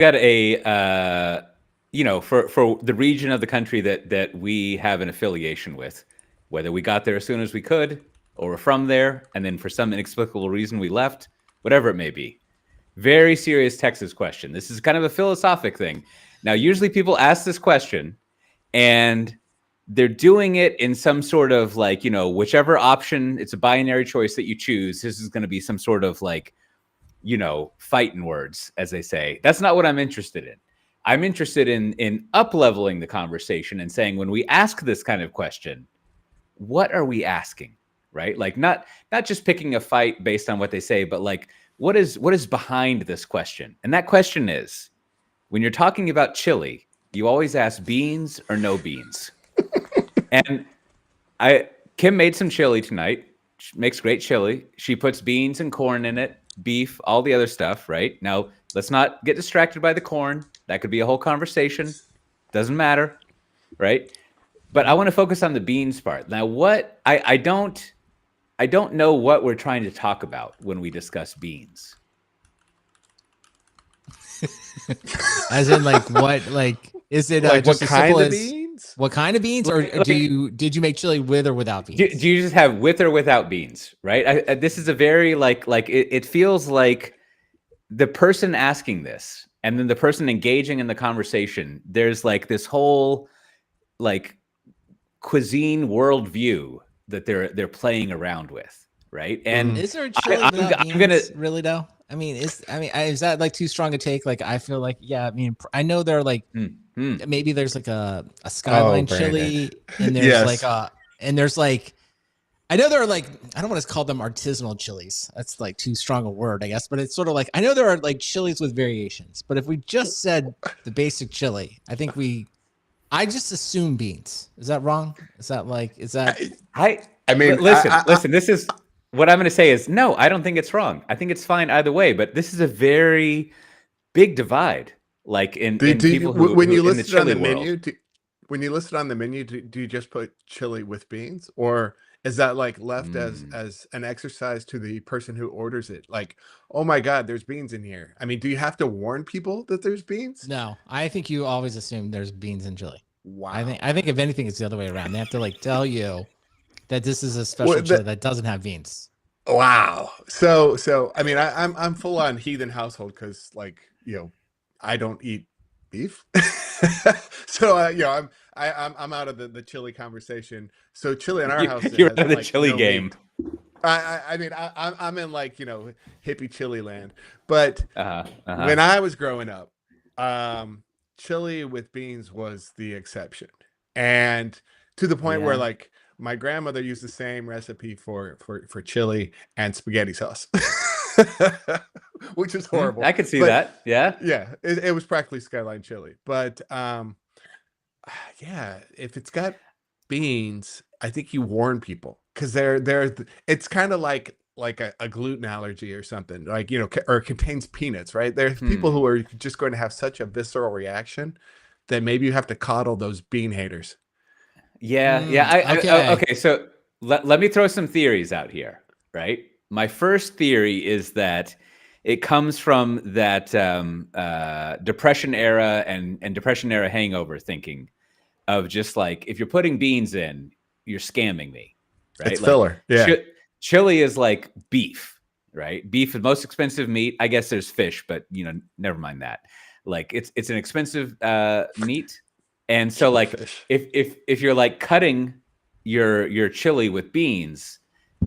got a for the region of the country that we have an affiliation with, whether we got there as soon as we could or we're from there and then for some inexplicable reason we left, whatever it may be. Very serious Texas question. This is kind of a philosophic thing. Now, usually people ask this question and they're doing it in some sort of like, whichever option, it's a binary choice that you choose. This is going to be some sort of like, fighting words, as they say. That's not what I'm interested in. I'm interested in up-leveling the conversation and saying, when we ask this kind of question, what are we asking, right? Like not just picking a fight based on what they say, but like, what is behind this question? And that question is, when you're talking about chili, you always ask beans or no beans. And Kim made some chili tonight. She makes great chili. She puts beans and corn in it, beef, all the other stuff, right? Now, let's not get distracted by the corn. That could be a whole conversation. Doesn't matter, right? But I want to focus on the beans part. Now, what I don't know what we're trying to talk about when we discuss beans. As in, like, what? Like, is it like just what as kind simple of as beans? what kind of beans, or did you make chili with or without beans? Do you just have with or without beans, right? This is a very like it feels like the person asking this and then the person engaging in the conversation. There's like this whole like cuisine worldview that they're playing around with, right? And is there a chili without beans? I'm gonna really though. I mean, is that like too strong a take? Like, I feel like, yeah. I mean, I know there are like maybe there's like a skyline chili, and there's Yes. and there's like, I know there are like, I don't want to call them artisanal chilies. That's like too strong a word, I guess. But it's sort of like, I know there are like chilies with variations. But if we just said the basic chili, I just assume beans. Is that wrong? Is that I mean, listen. This is what I'm going to say is no. I don't think it's wrong. I think it's fine either way. But this is a very big divide. Like in people who when you in the list it on chili the world. menu, when you list it on the menu, do you just put chili with beans, or is that like left as an exercise to the person who orders it? Like, oh my God, there's beans in here. I mean, do you have to warn people that there's beans? No, I think you always assume there's beans in chili. Wow. I think if anything, it's the other way around. They have to like tell you that this is a special chili that doesn't have beans. Wow. So I mean, I'm full on heathen household because, like, I don't eat beef. So I'm out of the chili conversation. So chili in our house, You're out of the chili game. I mean, I'm in like hippie chili land. But when I was growing up, chili with beans was the exception, and to the point where like my grandmother used the same recipe for chili and spaghetti sauce. Which is horrible. I could see that. Yeah. It was practically skyline chili, but yeah, if it's got beans, I think you warn people because it's kind of like a gluten allergy or something, like or it contains peanuts, right? There's people who are just going to have such a visceral reaction that maybe you have to coddle those bean haters. Yeah. Okay. So let me throw some theories out here, right? My first theory is that it comes from that Depression era and Depression era hangover thinking of just like, if you're putting beans in, you're scamming me, right? It's filler. Yeah. Chili is like beef, right? Beef is the most expensive meat. I guess there's fish, but never mind that. Like it's an expensive meat. And so like if you're like cutting your chili with beans,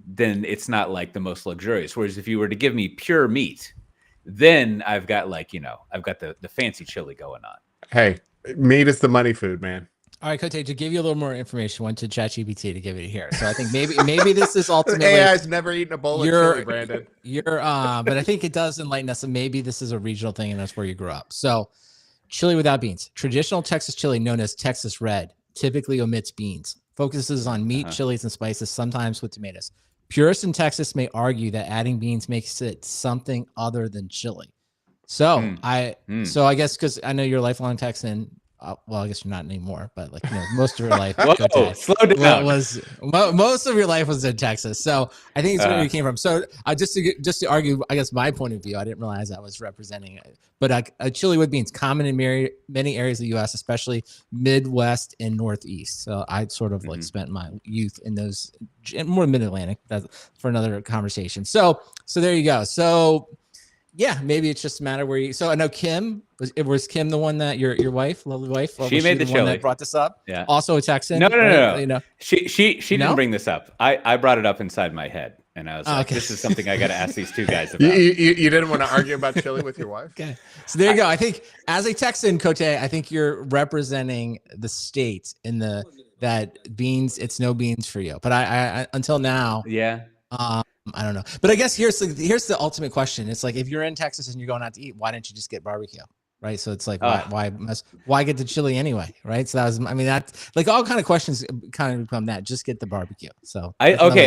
then it's not like the most luxurious. Whereas if you were to give me pure meat, then I've got like, I've got the fancy chili going on. Hey, meat is the money food, man. All right, Cote, to give you a little more information, went to ChatGPT to give it here. So I think maybe this is ultimately AI's never eaten a bowl of chili, Brandon. But I think it does enlighten us, and maybe this is a regional thing, and that's where you grew up. So chili without beans. Traditional Texas chili, known as Texas Red, typically omits beans. Focuses on meat, chilies, and spices, sometimes with tomatoes. Purists in Texas may argue that adding beans makes it something other than chili. So I guess because I know you're a lifelong Texan, well, I guess you're not anymore, but like, most of your life, Whoa, slow down. Most of your life was in Texas. So I think it's where you came from. So just to argue, I guess my point of view, I didn't realize I was representing it, but a chili with beans, common in many areas of the U.S., especially Midwest and Northeast. So I sort of like spent my youth in those, more Mid-Atlantic. That's for another conversation. So there you go. So yeah, maybe it's just a matter where you. So I know Kim was Kim the one that your wife, lovely wife. She made the one that brought this up. Yeah. Also a Texan. No. Right? She didn't bring this up. I brought it up inside my head, and I was like, okay. This is something I got to ask these two guys about. You didn't want to argue about chili with your wife. Okay. So there you go. I think as a Texan, Cote, I think you're representing the state in that beans. It's no beans for you. But I until now. Yeah. I don't know, but I guess here's the ultimate question. It's like, if you're in Texas and you're going out to eat, why didn't you just get barbecue? Right. So it's like, why get the chili anyway? Right. So that's like all kind of questions kind of become that, just get the barbecue. So I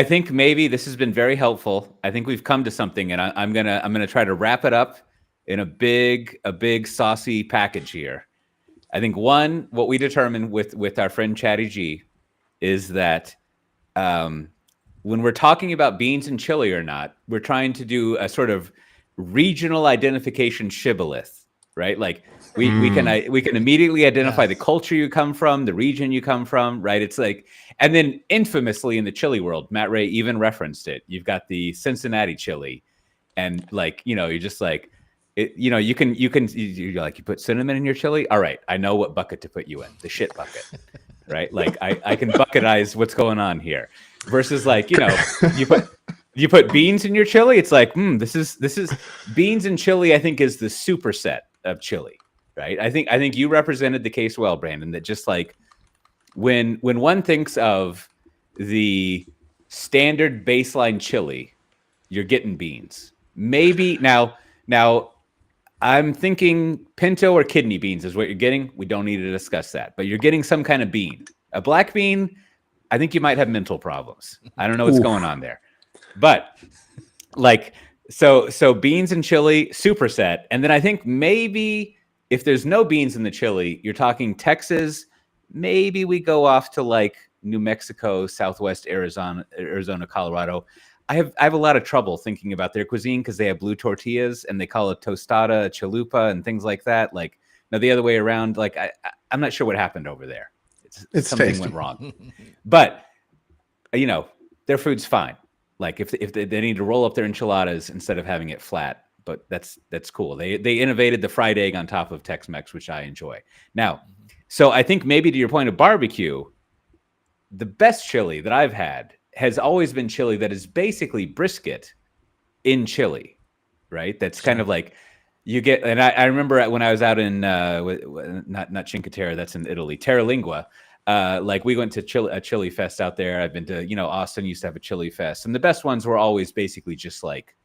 think maybe this has been very helpful. I think we've come to something, and I'm gonna try to wrap it up in a big saucy package here. I think what we determined with our friend Chatty G is that, when we're talking about beans and chili or not, we're trying to do a sort of regional identification shibboleth, right? Like we can immediately identify the culture you come from, the region you come from, right? It's like, and then infamously in the chili world, Matt Ray even referenced it. You've got the Cincinnati chili, and like, you're just like, you're like, you put cinnamon in your chili. All right, I know what bucket to put you in, the shit bucket, right? Like I can bucketize what's going on here. Versus like, you put beans in your chili. It's like, this is beans and chili, I think, is the superset of chili, right? I think you represented the case well, Brandon, that just like when one thinks of the standard baseline chili, you're getting beans. Maybe now I'm thinking pinto or kidney beans is what you're getting. We don't need to discuss that, but you're getting some kind of bean. A black bean, I think you might have mental problems. I don't know what's going on there, but like, so beans and chili, superset. And then I think maybe if there's no beans in the chili, you're talking Texas, maybe we go off to like New Mexico, Southwest Arizona, Colorado. I have a lot of trouble thinking about their cuisine because they have blue tortillas and they call it tostada, a chalupa, and things like that. Like, no, the other way around. Like, I'm not sure what happened over there. It's something tasty. Went wrong, but their food's fine. Like if they need to roll up their enchiladas instead of having it flat, but that's cool. They innovated the fried egg on top of Tex-Mex, which I enjoy. Now, so I think maybe to your point of barbecue, the best chili that I've had has always been chili that is basically brisket in chili, right? That's kind of like. You get, and I remember when I was out in not Cinque Terre, that's in Italy, Terra Lingua. Like we went to a chili fest out there. I've been to, Austin used to have a chili fest, and the best ones were always basically just like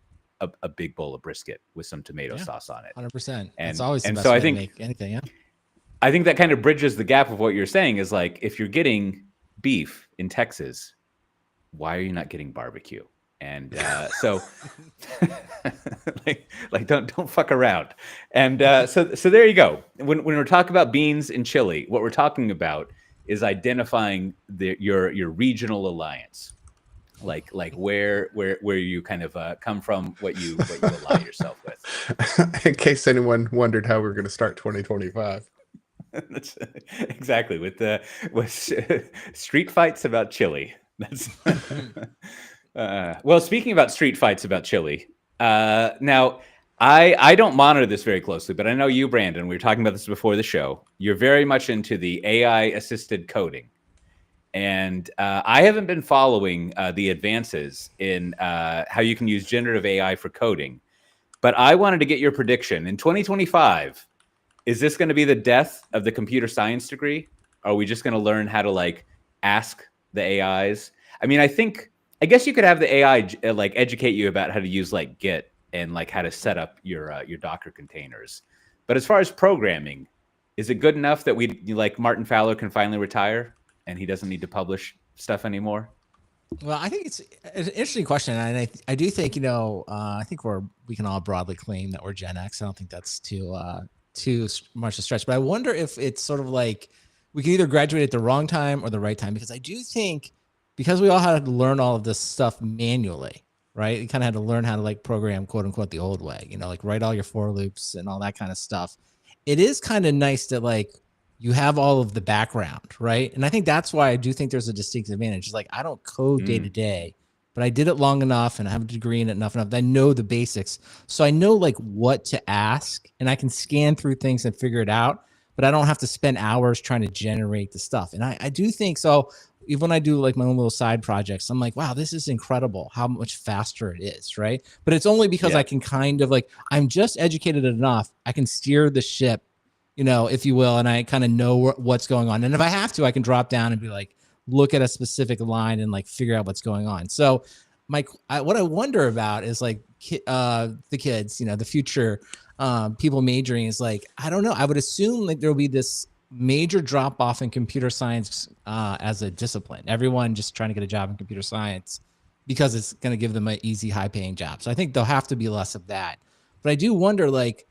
a big bowl of brisket with some tomato sauce on it. 100%. It's always the best so way I think to make anything. Yeah. I think that kind of bridges the gap of what you're saying is like, if you're getting beef in Texas, why are you not getting barbecue? And so, like don't fuck around. And so there you go. When we're talking about beans and chili, what we're talking about is identifying your regional alliance, like where you kind of come from, what you ally yourself with. In case anyone wondered how we're going to start 2025. That's exactly with street fights about chili. That's. Well, speaking about street fights about chili, now I don't monitor this very closely, but I know you, Brandon, we were talking about this before the show. You're very much into the AI assisted coding. And I haven't been following the advances in how you can use generative AI for coding. But I wanted to get your prediction. In 2025, is this going to be the death of the computer science degree? Are we just going to learn how to like ask the AIs? I mean, I guess you could have the AI like educate you about how to use like Git and like how to set up your Docker containers. But as far as programming, is it good enough that like Martin Fowler can finally retire and he doesn't need to publish stuff anymore? Well, I think it's an interesting question, and I do think I think we can all broadly claim that we're Gen X. I don't think that's too too much to stretch, but I wonder if it's sort of like we can either graduate at the wrong time or the right time, because I do think because we all had to learn all of this stuff manually, right? You kind of had to learn how to like program, quote unquote, the old way, you know, like write all your for loops and all that kind of stuff. It is kind of nice that like you have all of the background, right? And I think that's why I do think there's a distinct advantage. It's like I don't code day to day, but I did it long enough and I have a degree in it enough that I know the basics. So I know like what to ask and I can scan through things and figure it out, but I don't have to spend hours trying to generate the stuff. And I do think so. Even when I do like my own little side projects, I'm like, wow, this is incredible how much faster it is, right? But it's only because I can kind of like, I'm just educated enough. I can steer the ship, you know, if you will, and I kind of know what's going on. And if I have to, I can drop down and be like, look at a specific line and like figure out what's going on. So what I wonder about is like the kids, you know, the future people majoring is like, I don't know. I would assume like there'll be this major drop off in computer science as a discipline. Everyone just trying to get a job in computer science because it's going to give them an easy, high paying job. So I think there'll have to be less of that. But I do wonder like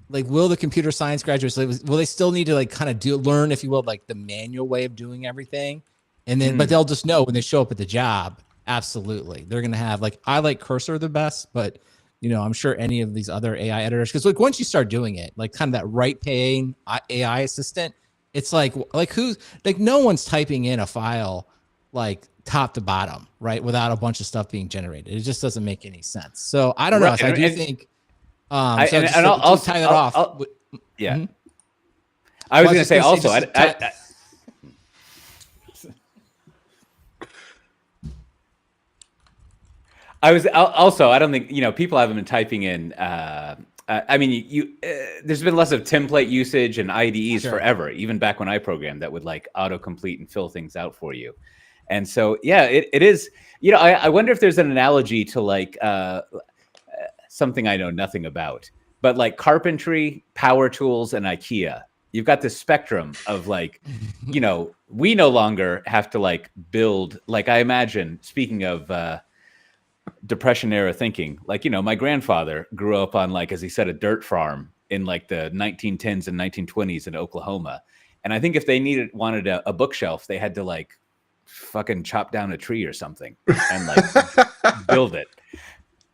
will the computer science graduates, will they still need to like kind of learn, if you will, like the manual way of doing everything? And then, but they'll just know when they show up at the job, absolutely. They're going to have like, I like Cursor the best, but you know, I'm sure any of these other AI editors, because like once you start doing it, like kind of that right paying AI assistant, it's like who's like, no one's typing in a file like top to bottom, right? Without a bunch of stuff being generated. It just doesn't make any sense. So I don't know. So I do think, I'll tie that off. I was going to say also, I don't think, you know, people haven't been typing in, I mean, there's been less of template usage and IDEs forever, even back when I programmed that would like autocomplete and fill things out for you. And so, yeah, it is, you know, I wonder if there's an analogy to like something I know nothing about, but like carpentry, power tools, and IKEA. You've got this spectrum of like, you know, we no longer have to like build, like I imagine, speaking of Depression era thinking, like, you know, my grandfather grew up on, like, as he said, a dirt farm in like the 1910s and 1920s in Oklahoma. And I think if they wanted a bookshelf, they had to like fucking chop down a tree or something and like build it.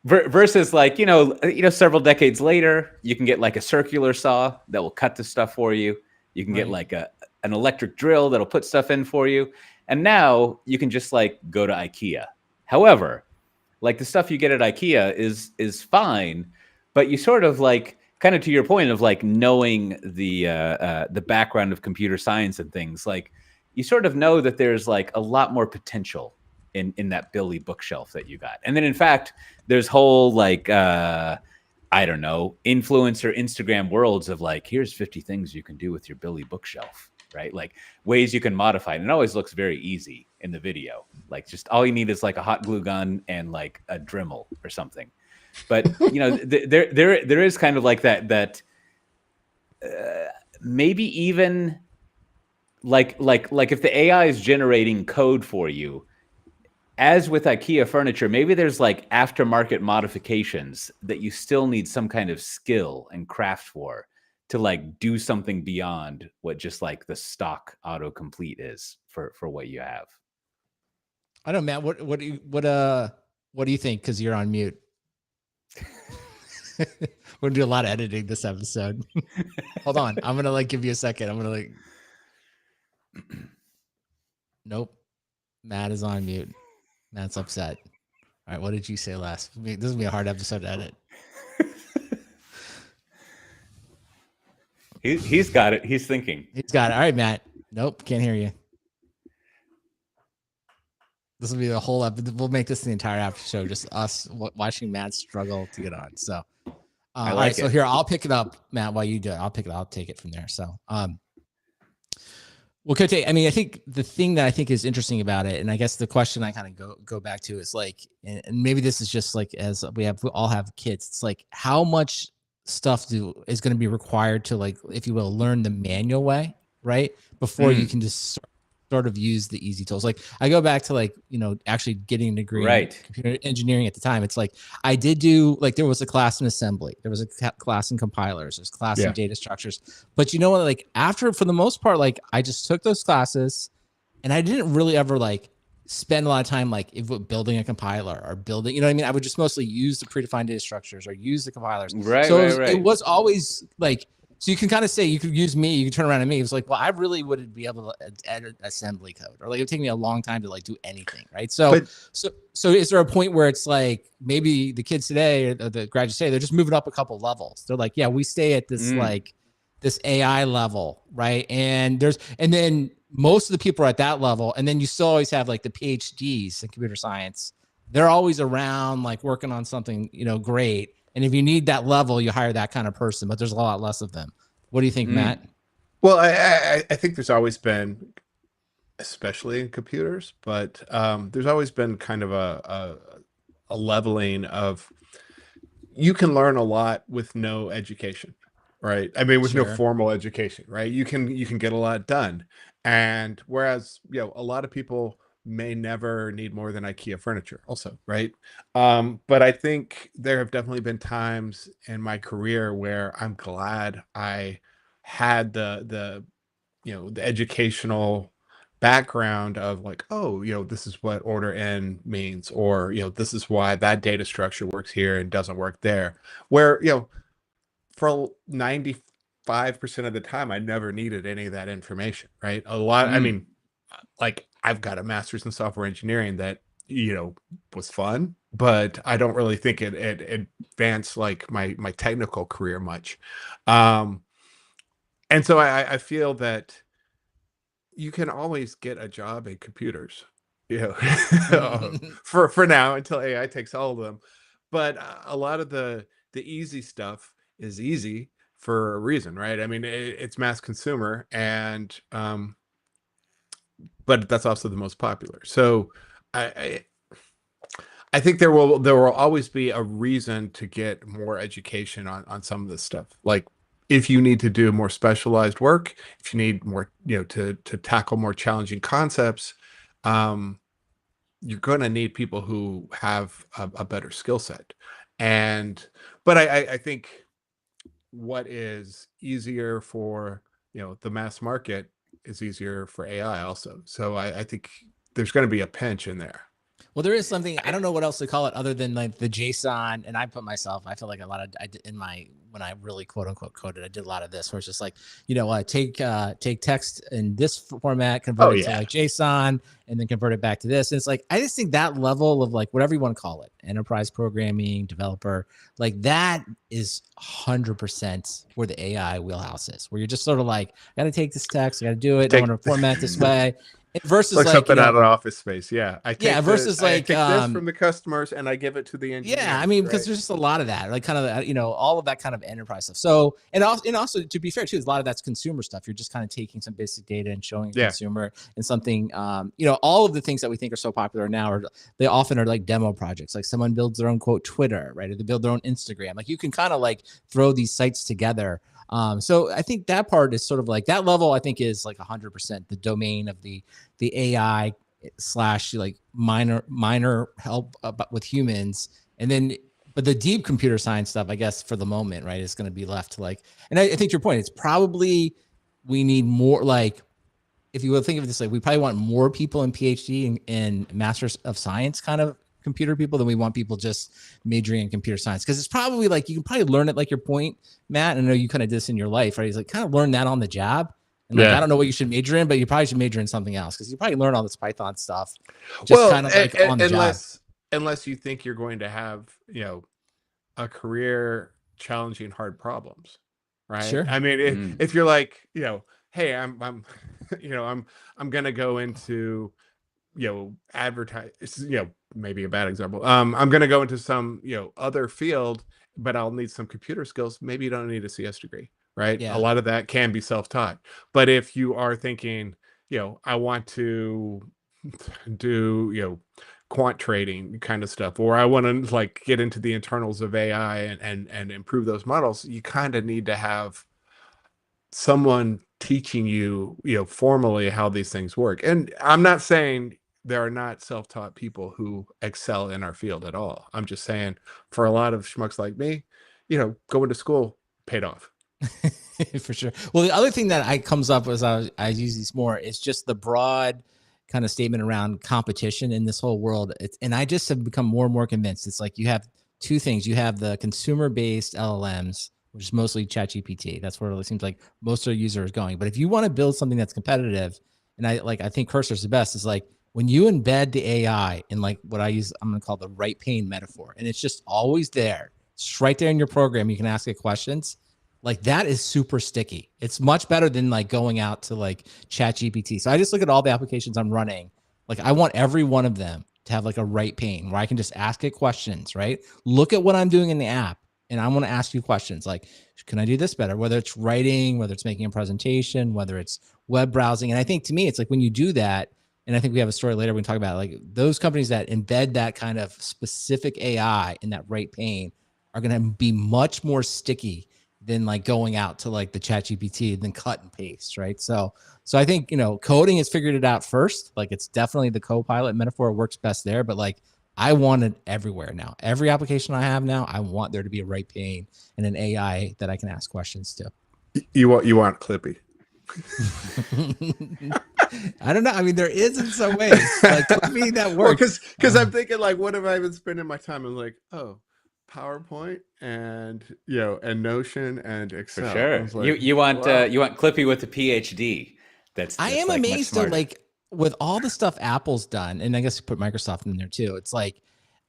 Versus like, you know, several decades later, you can get like a circular saw that will cut the stuff for you. You can get like an electric drill that'll put stuff in for you. And now you can just like go to IKEA. However, like the stuff you get at IKEA is fine, but you sort of like, kind of to your point of like knowing the background of computer science and things, like you sort of know that there's like a lot more potential in that Billy bookshelf that you got. And then in fact, there's whole like, I don't know, influencer Instagram worlds of like, here's 50 things you can do with your Billy bookshelf, right? Like ways you can modify it. And it always looks very easy in the video. Like just all you need is like a hot glue gun and like a Dremel or something. But you know, there is kind of like that maybe even like if the AI is generating code for you, as with IKEA furniture, maybe there's like aftermarket modifications that you still need some kind of skill and craft for to like do something beyond what just like the stock autocomplete is for what you have. I don't know, Matt. What do you think? Because you're on mute. We're gonna do a lot of editing this episode. Hold on, I'm gonna like give you a second. I'm gonna like. Nope, Matt is on mute. Matt's upset. All right, what did you say last? This is gonna be a hard episode to edit. He's got it. He's thinking. He's got it. All right, Matt. Nope, can't hear you. This will be the whole episode. We'll make this the entire after show, just us watching Matt struggle to get on. So, all right. So here, I'll pick it up, Matt, while you do it. I'll take it from there. So, well, I mean, I think the thing that I think is interesting about it, and I guess the question I kind of go back to is like, and maybe this is just like as we all have kids, it's like how much stuff is going to be required to like, if you will, learn the manual way, right? Before you can just sort of use the easy tools. Like I go back to like, you know, actually getting a degree in computer engineering at the time. It's like, I did do like, there was a class in assembly, there was a class in compilers, there's class in data structures, but you know what, like after, for the most part, like I just took those classes and I didn't really ever like spend a lot of time like if building a compiler or building, you know what I mean? I would just mostly use the predefined data structures or use the compilers. It was always like, so you can kind of say, you could use me, you can turn around at me. It was like, well, I really wouldn't be able to edit assembly code, or like it would take me a long time to like do anything. Right. So is there a point where it's like, maybe the kids today, or the graduates today, they're just moving up a couple levels. They're like, yeah, we stay at this, like this AI level. Right. And then most of the people are at that level. And then you still always have like the PhDs in computer science. They're always around, like working on something, you know, great. And if you need that level, you hire that kind of person, but there's a lot less of them. What do you think, Matt? Well, I think there's always been, especially in computers, but there's always been kind of a leveling of, you can learn a lot with no education, right? I mean, with no formal education, right? You can get a lot done. And whereas, you know, a lot of people may never need more than IKEA furniture also, right? But I think there have definitely been times in my career where I'm glad I had the you know, the educational background of like, oh, you know, this is what order n means, or, you know, this is why that data structure works here and doesn't work there. Where, you know, for 95% of the time, I never needed any of that information, right? A lot, I mean, like I've got a master's in software engineering that, you know, was fun, but I don't really think it advanced like my technical career much. And so I feel that you can always get a job in computers, you know, for now until AI takes all of them. But a lot of the easy stuff is easy for a reason, right? I mean, it's mass consumer, and but that's also the most popular. So I think there will always be a reason to get more education on some of this stuff. Like if you need to do more specialized work, if you need more, you know, to tackle more challenging concepts, you're going to need people who have a better skill set. But I think what is easier for, you know, the mass market is easier for AI also. So I think there's going to be a pinch in there. Well, there is something, I don't know what else to call it other than like the JSON. And I feel like a lot of, when I really quote unquote coded, I did a lot of this where it's just like, you know, take text in this format, convert it to like JSON, and then convert it back to this. And it's like, I just think that level of like, whatever you want to call it, enterprise programming, developer, like that is 100% where the AI wheelhouse is, where you're just sort of like, I got to take this text, I got to do it, I want to format this way. Versus like something out of office space. Yeah. I take versus I take this from the customers and I give it to the engineer. Yeah. I mean, because there's just a lot of that, like kind of, you know, all of that kind of enterprise stuff. So, and also to be fair too, a lot of that's consumer stuff. You're just kind of taking some basic data and showing a consumer and something, you know, all of the things that we think are so popular now they often are like demo projects. Like someone builds their own quote Twitter, right? Or they build their own Instagram. Like you can kind of like throw these sites together. So I think that part is sort of like that level, I think is like 100% the domain of the AI / like minor help with humans. And then, but the deep computer science stuff, I guess for the moment, right, is going to be left to like, and I think to your point, it's probably, we need more, like, if you would think of this, like we probably want more people in PhD and masters of science kind of computer people than we want people just majoring in computer science. Cause it's probably like, you can probably learn it, like your point, Matt, I know you kind of did this in your life, right? He's like, kind of learn that on the job. And like, I don't know what you should major in, but you probably should major in something else. Cause you probably learn all this Python stuff. Just kind of like on the job. Unless you think you're going to have, you know, a career challenging hard problems, right? Sure. I mean, if you're like, you know, hey, I'm you know, I'm going to go into, you know, advertise, you know, maybe a bad example. I'm going to go into some, you know, other field, but I'll need some computer skills. Maybe you don't need a CS degree, right? Yeah. A lot of that can be self-taught. But if you are thinking, you know, I want to do, you know, quant trading kind of stuff, or I want to like get into the internals of AI and improve those models, you kind of need to have someone teaching you, formally how these things work. And I'm not saying there are not self-taught people who excel in our field at all. I'm just saying for a lot of schmucks like me, going to school paid off. For sure. Well, the other thing that comes up as I use these more is just the broad kind of statement around competition in this whole world. And I just have become more and more convinced. It's like you have two things. You have the consumer-based LLMs, which is mostly ChatGPT. That's where it seems like most of the user is going. But if you want to build something that's competitive, and I think Cursor's the best, is like when you embed the AI in like what I'm going to call the right pane metaphor, and it's just always there. It's right there in your program. You can ask it questions. Like that is super sticky. It's much better than like going out to like ChatGPT. So I just look at all the applications I'm running. Like I want every one of them to have like a right pane where I can just ask it questions, right? Look at what I'm doing in the app and I want to ask you questions like, can I do this better? Whether it's writing, whether it's making a presentation, whether it's web browsing. And I think to me, it's like when you do that, and I think we have a story later we can talk about like those companies that embed that kind of specific AI in that right pane are going to be much more sticky than like going out to like the ChatGPT and then cut and paste, right? So I think, coding has figured it out first. Like it's definitely the co-pilot metaphor works best there, but like I want it everywhere now. Every application I have now, I want there to be a right pane and an AI that I can ask questions to. You want Clippy. I don't know. I mean, there is in some ways. Like Clippy, that works. Because I'm thinking like, what have I been spending my time? I'm like, oh, PowerPoint and and Notion and Excel. For sure. Like, you want Clippy with a PhD. I am amazed though, like with all the stuff Apple's done, and I guess you put Microsoft in there too. It's like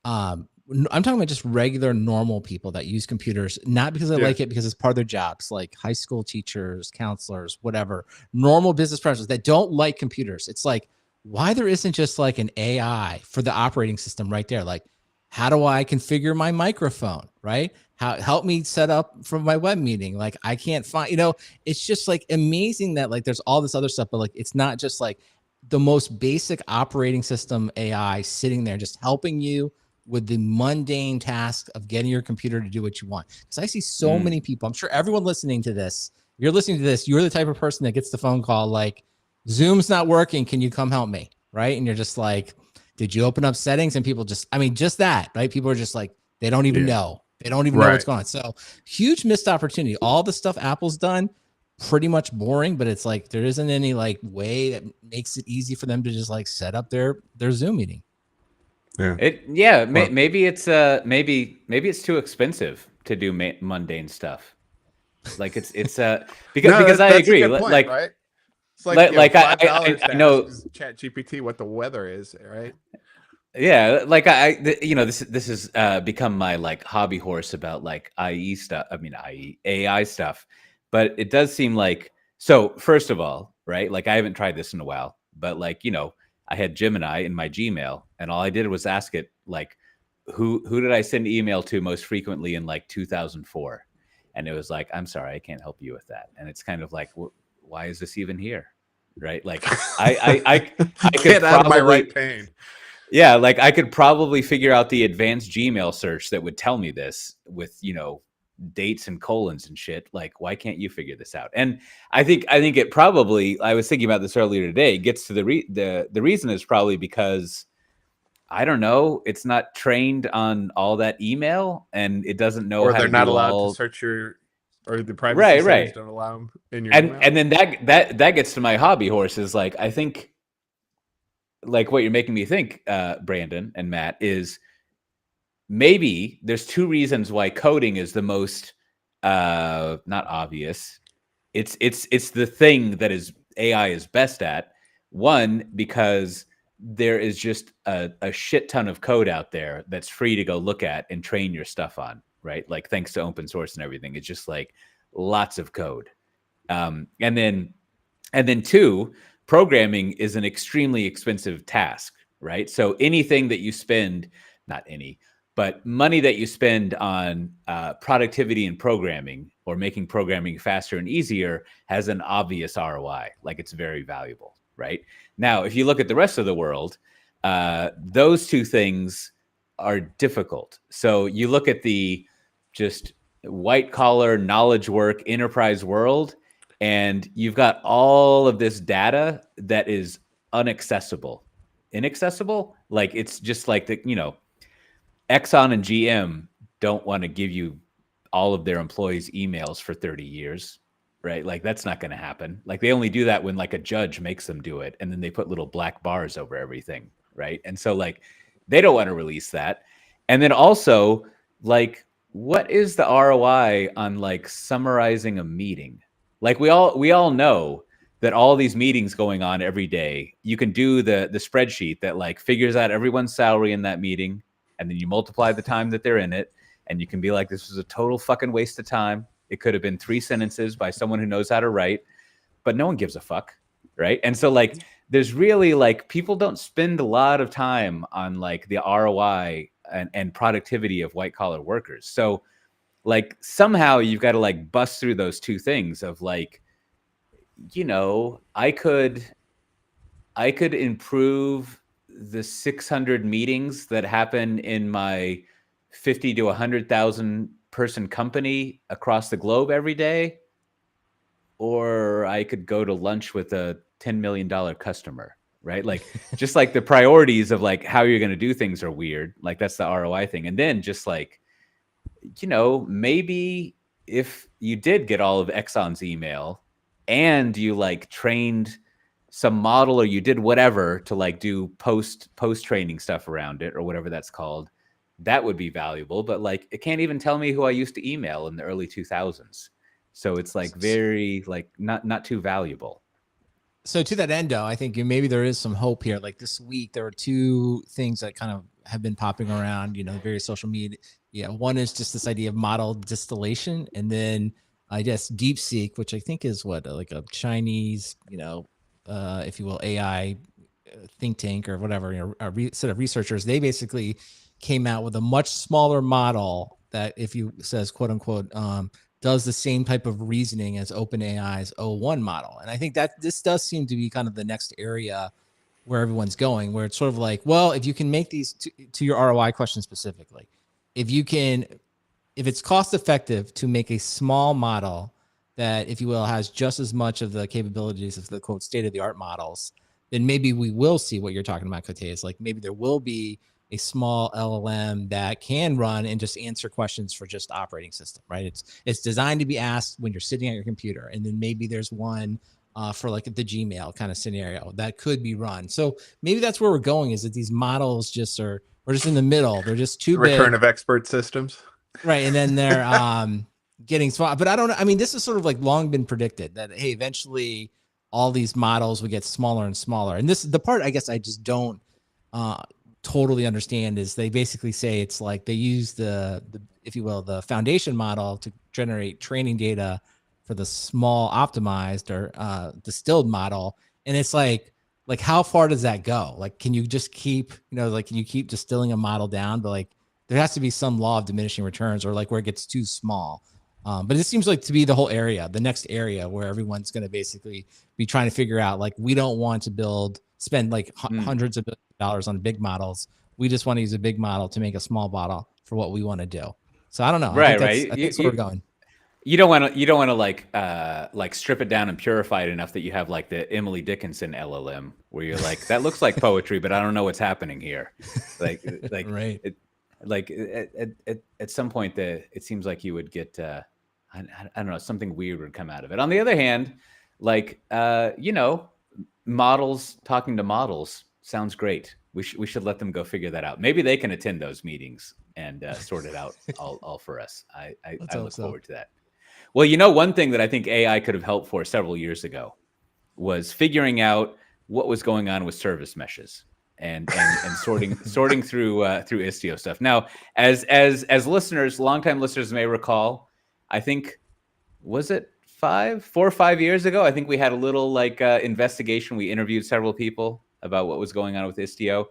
I'm talking about just regular normal people that use computers, not because I like it, because it's part of their jobs, like high school teachers, counselors, whatever, normal business professionals that don't like computers. It's like, why there isn't just like an AI for the operating system right there? Like, how do I configure my microphone, right? Help me set up for my web meeting. Like I can't find, it's just like amazing that like there's all this other stuff, but like it's not just like the most basic operating system AI sitting there just helping you with the mundane task of getting your computer to do what you want. Because I see so many people, I'm sure everyone listening to this, you're listening to this, you're the type of person that gets the phone call like, Zoom's not working, can you come help me, right? And you're just like, did you open up settings? And people just that, right? People are just like, they don't even know. They don't even know what's going on. So huge missed opportunity. All the stuff Apple's done, pretty much boring, but it's like, there isn't any like way that makes it easy for them to just like set up their Zoom meeting. Yeah. Maybe it's too expensive to do mundane stuff. Like it's because I agree. Point, like, right? It's like I know ChatGPT what the weather is, right? Yeah, like this has become my like hobby horse about like AI stuff, but it does seem like, so first of all, right? Like I haven't tried this in a while, but like I had Gemini in my Gmail, and all I did was ask it like, who did I send email to most frequently in like 2004, and it was like, I'm sorry, I can't help you with that, and it's kind of like, why is this even here, right? Like I could get out of my right pane. Yeah, like I could probably figure out the advanced Gmail search that would tell me this with, dates and colons and shit. Like, why can't you figure this out? And I think it probably, I was thinking about this earlier today, gets to the reason is probably because, I don't know, it's not trained on all that email and it doesn't know or how they're to not do allowed to search your, or the privacy settings don't allow them in your email. And then that gets to my hobby horse is like, I think, like what you're making me think, Brandon and Matt, is maybe there's two reasons why coding is the most not obvious. It's the thing that is AI is best at. One, because there is just a shit ton of code out there that's free to go look at and train your stuff on, right? Like thanks to open source and everything, it's just like lots of code. And then two, programming is an extremely expensive task, right? So anything that you spend, not any, but money that you spend on productivity and programming or making programming faster and easier has an obvious ROI. Like it's very valuable, right? Now, if you look at the rest of the world, those two things are difficult. So you look at the just white collar knowledge work enterprise world, and you've got all of this data that is inaccessible. Like it's just like the, Exxon and GM don't want to give you all of their employees' emails for 30 years, right? Like that's not going to happen. Like they only do that when like a judge makes them do it, and then they put little black bars over everything, right? And so like they don't want to release that. And then also like what is the ROI on like summarizing a meeting? Like we all know that all these meetings going on every day, you can do the spreadsheet that like figures out everyone's salary in that meeting, and then you multiply the time that they're in it, and you can be like, this was a total fucking waste of time. It could have been 3 sentences by someone who knows how to write, but no one gives a fuck, right? And so like there's really like people don't spend a lot of time on like the ROI and productivity of white collar workers. So like somehow you've got to like bust through those two things of like, I could improve the 600 meetings that happen in my 50 to 100,000 person company across the globe every day, or I could go to lunch with a $10 million customer, right? Like just like the priorities of like how you're going to do things are weird. Like that's the ROI thing. And then just like, maybe if you did get all of Exxon's email and you like trained some model or you did whatever to like do post training stuff around it or whatever that's called, that would be valuable. But like it can't even tell me who I used to email in the early 2000s. So it's like very like not too valuable. So to that end, though, I think maybe there is some hope here. Like this week, there were 2 things that kind of have been popping around, various social media. Yeah, one is just this idea of model distillation, and then I guess DeepSeek, which I think is like a Chinese, if you will, AI think tank or whatever, set of researchers. They basically came out with a much smaller model that, if you says quote unquote, does the same type of reasoning as OpenAI's O1 model. And I think that this does seem to be kind of the next area where everyone's going, where it's sort of like, well, if you can make these to your ROI question specifically, if it's cost effective to make a small model that, if you will, has just as much of the capabilities of the quote state of the art models, then maybe we will see what you're talking about, Cote. Is like maybe there will be a small LLM that can run and just answer questions for just the operating system, right? It's designed to be asked when you're sitting at your computer. And then maybe there's one for like the Gmail kind of scenario that could be run. So maybe that's where we're going, is that these models we're just in the middle. They're just too big. Return of expert systems. Right. And then they're getting small. But I don't know. I mean, this is sort of like long been predicted that, hey, eventually all these models will get smaller and smaller. And the part I guess I just don't totally understand is they basically say it's like they use the if you will, the foundation model to generate training data for the small optimized or distilled model. And it's like how far does that go? Like, can you just keep, can you keep distilling a model down? But like there has to be some law of diminishing returns, or like where it gets too small. But it seems like to be the next area where everyone's going to basically be trying to figure out, like, we don't want to spend like hundreds of dollars on big models. We just want to use a big model to make a small model for what we want to do. So I don't know. Right. I think that's where we're going. You don't want to like strip it down and purify it enough that you have like the Emily Dickinson LLM where you're like, that looks like poetry, but I don't know what's happening here. Like right. At some point it seems like you would get I don't know, something weird would come out of it. On the other hand, like models talking to models sounds great. We should let them go figure that out. Maybe they can attend those meetings and sort it out all for us. I look forward to that. Well, one thing that I think AI could have helped for several years ago was figuring out what was going on with service meshes and sorting through Istio stuff. Now, as listeners, longtime listeners may recall, I think, was it 4 or 5 years ago? I think we had a little investigation. We interviewed several people about what was going on with Istio.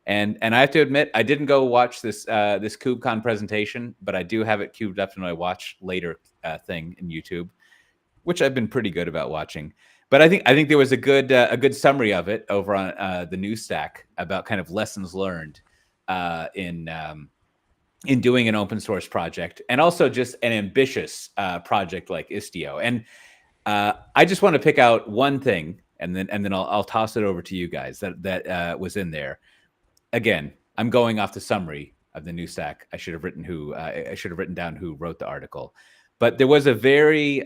And I have to admit, I didn't go watch this KubeCon presentation, but I do have it queued up in my watch later thing in YouTube, which I've been pretty good about watching. But I think there was a good summary of it over on the news stack about kind of lessons learned in doing an open source project, and also just an ambitious project like Istio. And I just want to pick out one thing, and then I'll toss it over to you guys that was in there. Again, I'm going off the summary of the new stack. I should have written down who wrote the article, but there was a very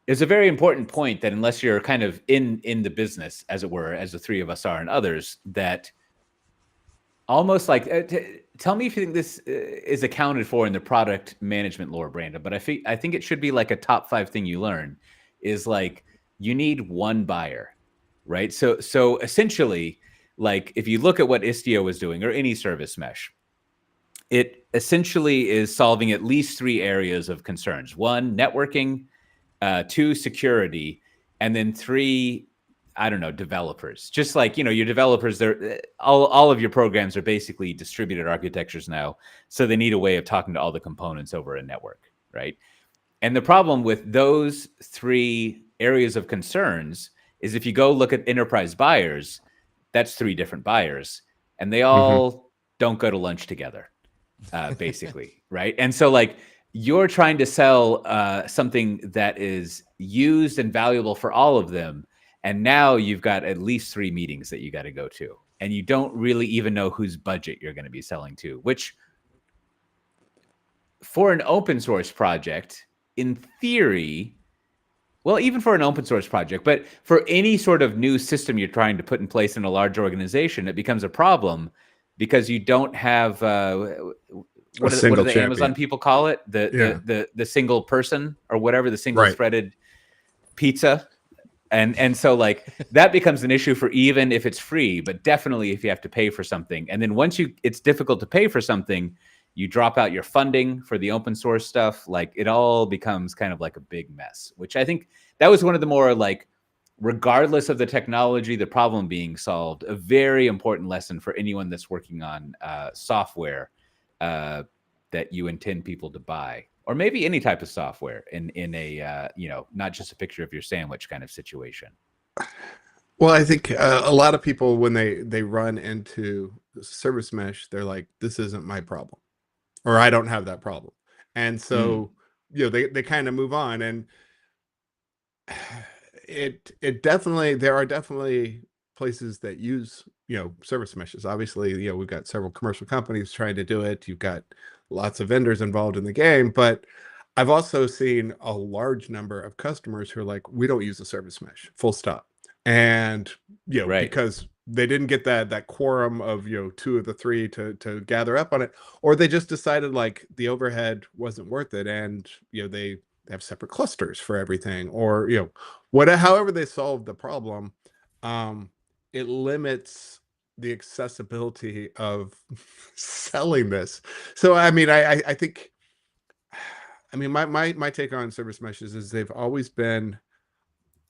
important point that unless you're kind of in the business, as it were, as the three of us are and others, that almost like tell me if you think this is accounted for in the product management lore, Brandon. But I think it should be like a top 5 thing you learn is like you need one buyer, right? So essentially, like if you look at what Istio was doing or any service mesh, it essentially is solving at least 3 areas of concerns. 1, networking, 2, security, and then 3, I don't know, developers. Just like, your developers, they're all of your programs are basically distributed architectures now. So they need a way of talking to all the components over a network, right? And the problem with those 3 areas of concerns is if you go look at enterprise buyers, that's 3 different buyers, and they all don't go to lunch together, basically, right? And so like you're trying to sell something that is used and valuable for all of them. And now you've got at least 3 meetings that you got to go to. And you don't really even know whose budget you're going to be selling to, which for an open source project, in theory, well, even for an open source project, but for any sort of new system you're trying to put in place in a large organization, it becomes a problem because you don't have what do the Amazon people call it? The single person or whatever, the single threaded pizza. And so like that becomes an issue for even if it's free, but definitely if you have to pay for something. And then once it's difficult to pay for something, you drop out your funding for the open source stuff. Like it all becomes kind of like a big mess, which I think that was one of the more like, regardless of the technology, the problem being solved, a very important lesson for anyone that's working on software that you intend people to buy. Or maybe any type of software in a, not just a picture of your sandwich kind of situation. Well, I think a lot of people, when they run into service mesh, they're like, this isn't my problem, or I don't have that problem. And so, they kind of move on. And there are definitely places that use, service meshes. Obviously, we've got several commercial companies trying to do it. You've got lots of vendors involved in the game, but I've also seen a large number of customers who are like, we don't use a service mesh, full stop. And, because they didn't get that quorum of, 2 of the 3 to gather up on it, or they just decided like the overhead wasn't worth it. And, they have separate clusters for everything, or, however they solve the problem, it limits the accessibility of selling this. So, I mean, I think, my take on service meshes is they've always been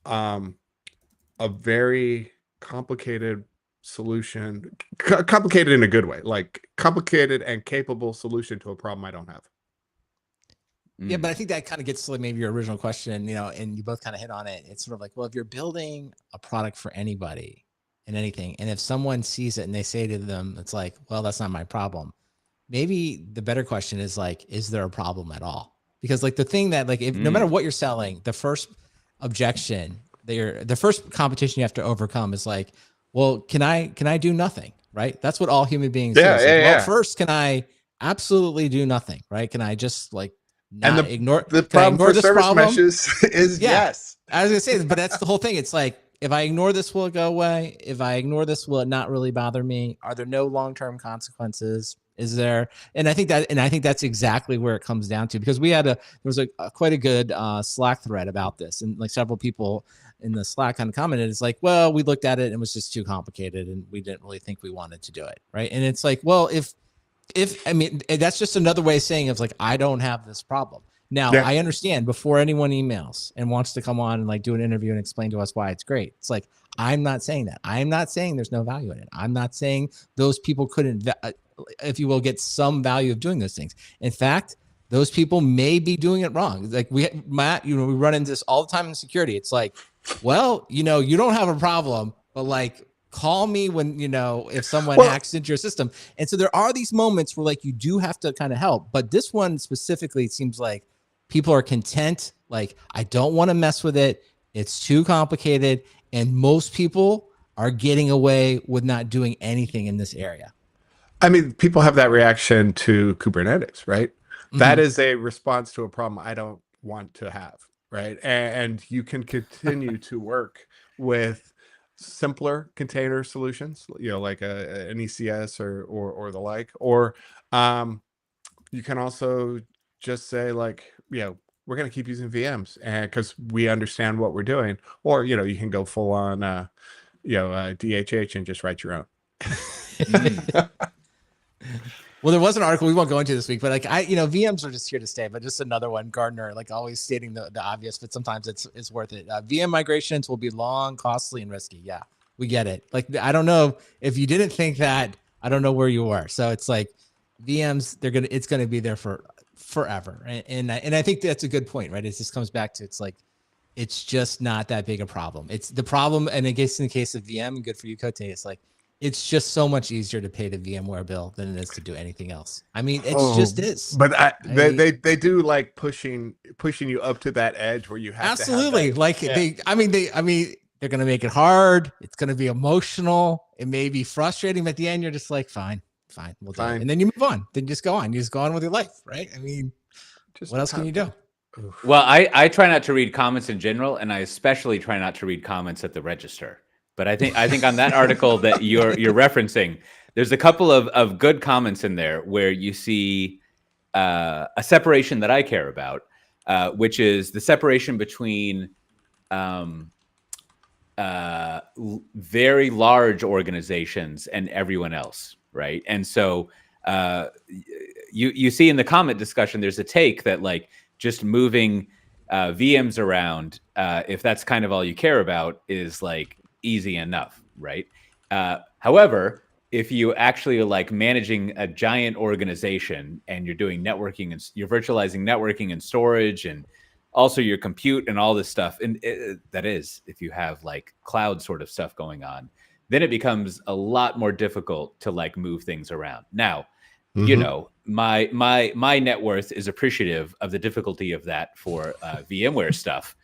a very complicated solution, complicated in a good way, like complicated and capable solution to a problem I don't have. Yeah, but I think that kind of gets to like maybe your original question, and you both kind of hit on it. It's sort of like, well, if you're building a product for anybody and anything, and if someone sees it and they say to them, it's like, well, that's not my problem. Maybe the better question is like, is there a problem at all? Because like the thing that like, if no matter what you're selling, the first objection, the first competition you have to overcome is like, well, can I do nothing? Right? That's what all human beings do. Well, first, can I absolutely do nothing? Right? Can I just like not ignore the problem for service meshes is yes. I was gonna say, but that's the whole thing. It's like, if I ignore this, will it go away? If I ignore this, will it not really bother me? Are there no long-term consequences? Is there? And I think that's exactly where it comes down to, because there was quite a good Slack thread about this, and like several people in the Slack kind of commented, it's like, well, we looked at it and it was just too complicated and we didn't really think we wanted to do it. Right. And it's like, well, if that's just another way of saying it's like, I don't have this problem. Now, I understand before anyone emails and wants to come on and like do an interview and explain to us why it's great. It's like, I'm not saying that. I'm not saying there's no value in it. I'm not saying those people couldn't, if you will, get some value of doing those things. In fact, those people may be doing it wrong. Like Matt, we run into this all the time in security. It's like, well, you don't have a problem, but like, call me when, if someone hacks into your system. And so there are these moments where like you do have to kind of help. But this one specifically, it seems like people are content Like, I don't want to mess with it. It's too complicated. And most people are getting away with not doing anything in this area. I mean, people have that reaction to Kubernetes, right? Mm-hmm. That is a response to a problem I don't want to have, right? And you can continue to work with simpler container solutions, like an ECS or the like, or you can also just say like, we're going to keep using VMs and because we understand what we're doing, or you can go full on DHH and just write your own. Well, there was an article we won't go into this week, but like VMs are just here to stay. But just another one, Gardner, like always stating the obvious, but sometimes it's worth it. VM migrations will be long, costly, and risky. Yeah, we get it. Like, I don't know if you didn't think that, I don't know where you were. So it's like VMs, it's gonna be there for forever, and I think that's a good point, right? It just comes back to it's just not that big a problem. It's the problem, and I guess in the case of VM, good for you, Cote, it's like, it's just so much easier to pay the VMware bill than it is to do anything else. I mean, just is. But they do like pushing you up to that edge where you have absolutely to have that, they're going to make it hard. It's going to be emotional. It may be frustrating, but at the end you're just like, fine, we'll do it. And then you move on. Then just go on. You just go on with your life, right? I mean, what else can you do? Well, I try not to read comments in general, and I especially try not to read comments at the register. But I think on that article that you're referencing, there's a couple of good comments in there where you see a separation that I care about, which is the separation between very large organizations and everyone else, right? And so you see in the comment discussion, there's a take that like just moving VMs around, if that's kind of all you care about, is like easy enough, right? However, if you actually are like managing a giant organization and you're doing networking and you're virtualizing networking and storage and also your compute and all this stuff, and that is, if you have like cloud sort of stuff going on, then it becomes a lot more difficult to like move things around. Now, my net worth is appreciative of the difficulty of that for VMware stuff.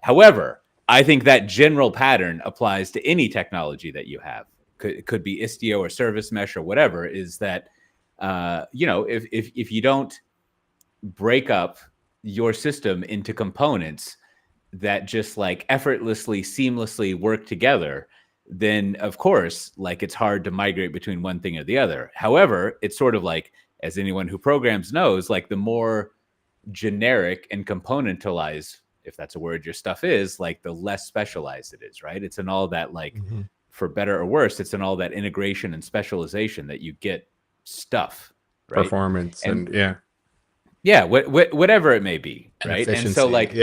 However, I think that general pattern applies to any technology that you have. Could be Istio or Service Mesh or whatever. Is that if you don't break up your system into components that just like effortlessly, seamlessly work together, then of course, like it's hard to migrate between one thing or the other. However, it's sort of like, as anyone who programs knows, like the more generic and componentalized, if that's a word, your stuff is, like the less specialized it is, right? It's in all that, like, for better or worse, it's in all that integration and specialization that you get stuff, right? Performance and whatever it may be, right? And so like,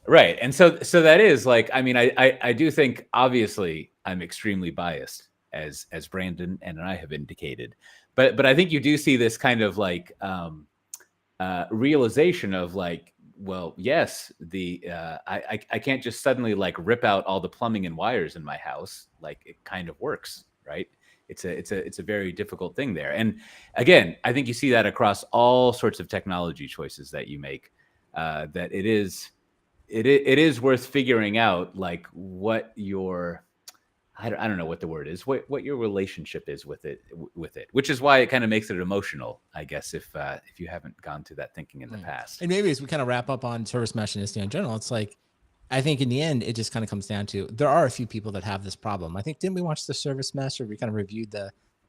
right. And so that is like, I mean, I do think obviously I'm extremely biased as Brandon and I have indicated, but I think you do see this kind of like realization of like, well, yes, I can't just suddenly like rip out all the plumbing and wires in my house. Like it kind of works, right? It's a very difficult thing there. And again, I think you see that across all sorts of technology choices that you make, that it is worth figuring out like what your, I don't know what the word is, what your relationship is with it, which is why it kind of makes it emotional, I guess, if you haven't gone through that thinking in the past. And maybe as we kind of wrap up on Service Mesh and Istio in general, it's like, I think in the end, it just kind of comes down to, there are a few people that have this problem. I think, didn't we watch the Service Mesh, or we kind of reviewed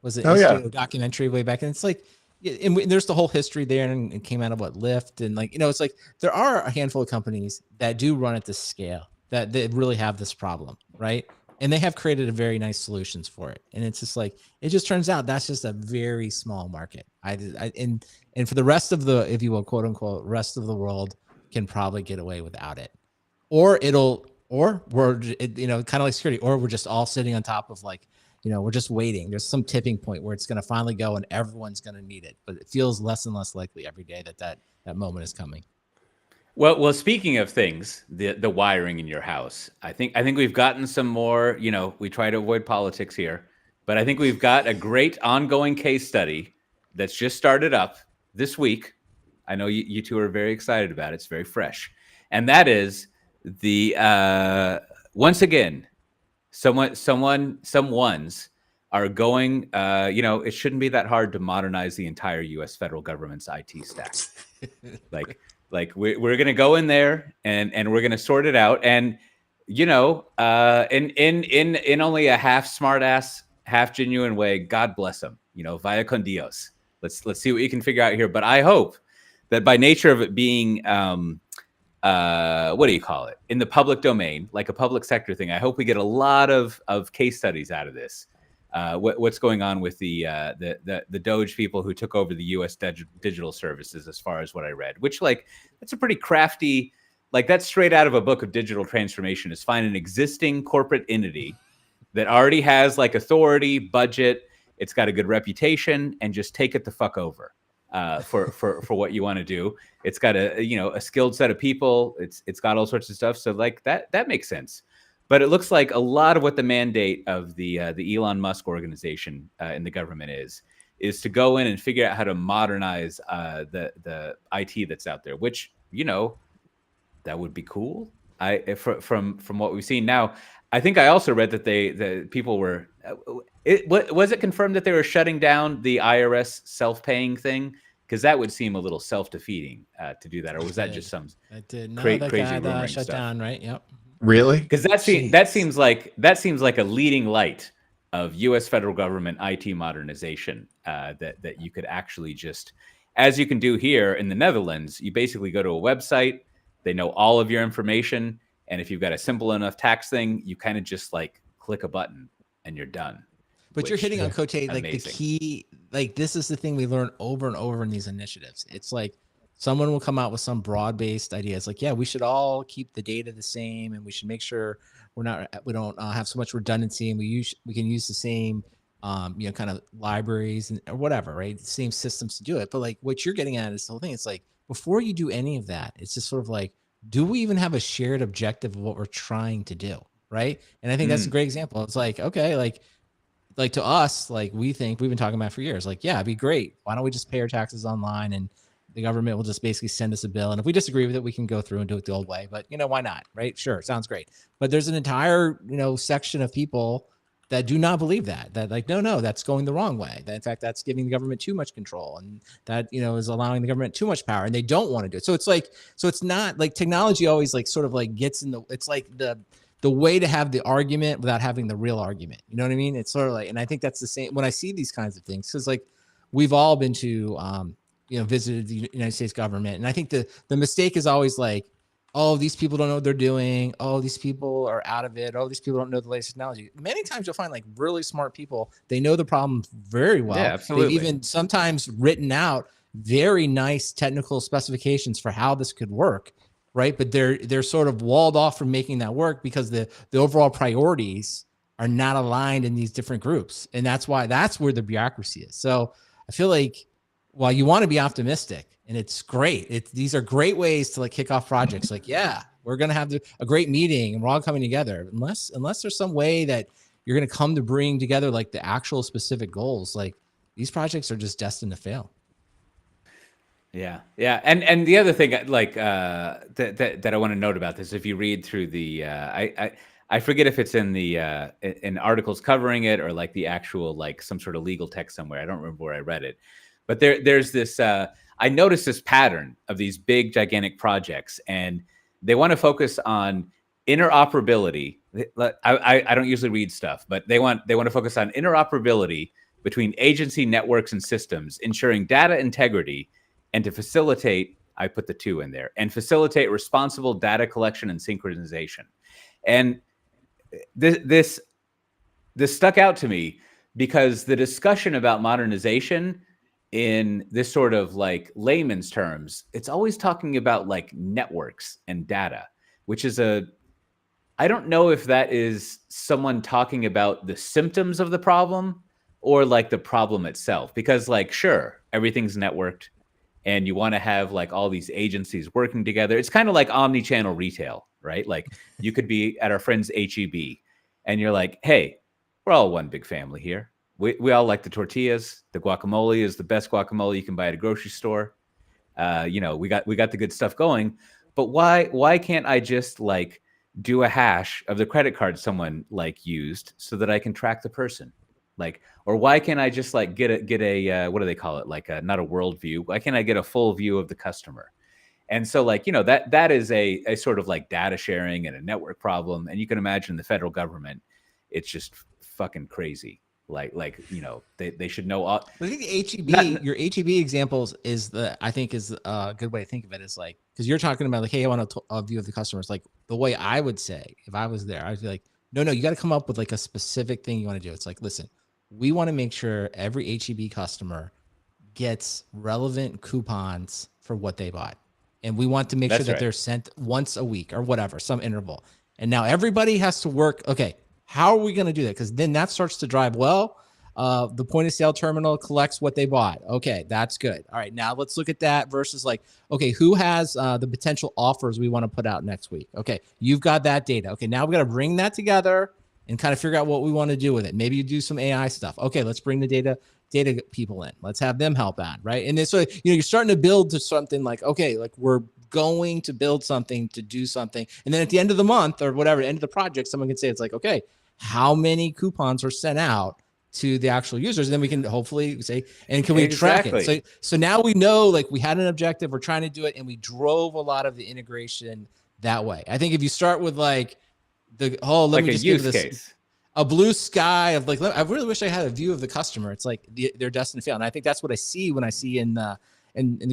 Istio documentary way back? And it's like, and there's the whole history there, and it came out of Lyft, and like, it's like there are a handful of companies that do run at this scale that really have this problem, right? And they have created a very nice solutions for it. And it's just like, it just turns out that's just a very small market. And for the rest of the, if you will, quote unquote, rest of the world can probably get away without it. Or we're, kind of like security, or we're just all sitting on top of like, we're just waiting. There's some tipping point where it's going to finally go and everyone's going to need it. But it feels less and less likely every day that moment is coming. Well, speaking of things, the wiring in your house, I think we've gotten some more, we try to avoid politics here, but I think we've got a great ongoing case study that's just started up this week. I know you two are very excited about it. It's very fresh. and that is the once again, someone's are going. It shouldn't be that hard to modernize the entire U.S. federal government's IT stack. like we're gonna go in there and we're gonna sort it out, and in only a half smart ass, half genuine way. God bless them. Vaya con Dios. Let's see what you can figure out here. But I hope that by nature of it being what do you call it, in the public domain, like a public sector thing, I hope we get a lot of case studies out of this. What's going on with the Doge people who took over the U.S. digital services, as far as what I read, which that's a pretty crafty, that's straight out of a book of digital transformation, is find an existing corporate entity that already has authority, budget, it's got a good reputation, and just take it the fuck over for what you want to do. It's got a skilled set of people. It's got all sorts of stuff. So that makes sense. But it looks like a lot of what the mandate of the Elon Musk organization in the government is to go in and figure out how to modernize the IT that's out there, which that would be cool. From what we've seen now, I think I also read that the people were. Was it confirmed that they were shutting down the IRS self-paying thing? Because that would seem a little self-defeating to do that, or was that just some crazy rumoring shut stuff? Down, right? Yep. Really? Because that seems like a leading light of U.S. federal government IT modernization that you could actually just, as you can do here in the Netherlands, you basically go to a website, they know all of your information, and if you've got a simple enough tax thing, you kind of just click a button and you're done. But you're hitting on Cote, amazing. The key, this is the thing we learn over and over in these initiatives. It's someone will come out with some broad-based ideas, we should all keep the data the same, and we should make sure we don't have so much redundancy, and we can use the same kind of libraries or whatever, right? The same systems to do it. But what you're getting at is the whole thing. It's before you do any of that, it's just sort of do we even have a shared objective of what we're trying to do, right? And I think that's a great example. It's okay, to us, we think, we've been talking about it for years, yeah, it'd be great. Why don't we just pay our taxes online, and the government will just basically send us a bill, and if we disagree with it, we can go through and do it the old way. But why not, right? Sure, sounds great. But there's an entire section of people that do not believe that no, that's going the wrong way. That in fact, that's giving the government too much control, and that is allowing the government too much power, and they don't want to do it. So it's not technology always sort of gets in the, it's the way to have the argument without having the real argument. You know what I mean? It's sort of and I think that's the same when I see these kinds of things, because we've all been to visited the United States government, and I think the mistake is always oh, these people don't know what they're doing. Oh, these people are out of it. Oh, these people don't know the latest technology. Many times you'll find really smart people. They know the problem very well. Yeah, absolutely. They've even sometimes written out very nice technical specifications for how this could work, right? But they're sort of walled off from making that work because the overall priorities are not aligned in these different groups. And that's where the bureaucracy is. So I feel while you want to be optimistic, and it's great, these are great ways to kick off projects. Yeah, we're going to have a great meeting and we're all coming together. Unless there's some way that you're going to come to bring together the actual specific goals, these projects are just destined to fail. Yeah. And the other thing that I want to note about this, if you read through the, I forget if it's in the in articles covering it or the actual some sort of legal text somewhere. I don't remember where I read it, but there's this. I noticed this pattern of these big gigantic projects, and they want to focus on interoperability. I don't usually read stuff, but they want to focus on interoperability between agency networks and systems, ensuring data integrity, and to facilitate. I put the two in there, and facilitate responsible data collection and synchronization. And this stuck out to me because the discussion about modernization in this sort of layman's terms, it's always talking about networks and data, which is I don't know if that is someone talking about the symptoms of the problem or the problem itself, because sure, everything's networked and you want to have all these agencies working together. It's kind of like omni-channel retail, right? You could be at our friend's HEB and you're hey, we're all one big family here. We all like the tortillas. The guacamole is the best guacamole you can buy at a grocery store. We got the good stuff going, but why can't I just like do a hash of the credit card someone like used so that I can track the person? Like, or why can't I just like get a what do they call it? Like not a world view. Why can't I get a full view of the customer? And so like, that is a sort of like data sharing and a network problem. And you can imagine the federal government, it's just fucking crazy. Like, they should know all. I think the HEB, your HEB examples is I think is a good way to think of it, is like, because you're talking about like, hey, I want a view of the customers. Like the way I would say, if I was there, I'd be like, no, you got to come up with like a specific thing you want to do. It's like, listen, we want to make sure every HEB customer gets relevant coupons for what they bought. And we want to make sure that they're sent once a week or whatever, some interval. And now everybody has to work. Okay, how are we going to do that? Because then that starts to drive, the point of sale terminal collects what they bought. Okay, that's good. All right, now let's look at that versus like, okay, who has the potential offers we want to put out next week? Okay, you've got that data. Okay, now we got to bring that together and kind of figure out what we want to do with it. Maybe you do some AI stuff. Okay, let's bring the data people in. Let's have them help out, right? And then so you're starting to build to something like, okay, like we're going to build something to do something. And then at the end of the month or whatever, end of the project, someone can say, it's like, okay, how many coupons are sent out to the actual users? And then we can hopefully say, and can we track it? So now we know, like we had an objective, we're trying to do it, and we drove a lot of the integration that way. I think if you start with like let me just give this a blue sky of like, I really wish I had a view of the customer. It's like they're destined to fail. And I think that's what I see when I see in the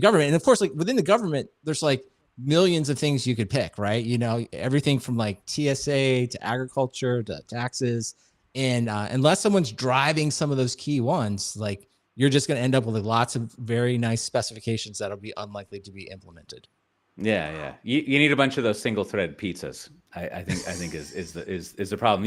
government. And of course, like within the government, there's like millions of things you could pick, right? Everything from like TSA to agriculture to taxes. And unless someone's driving some of those key ones, like you're just going to end up with like lots of very nice specifications that'll be unlikely to be implemented. Yeah. You need a bunch of those single thread pizzas. I think is the problem.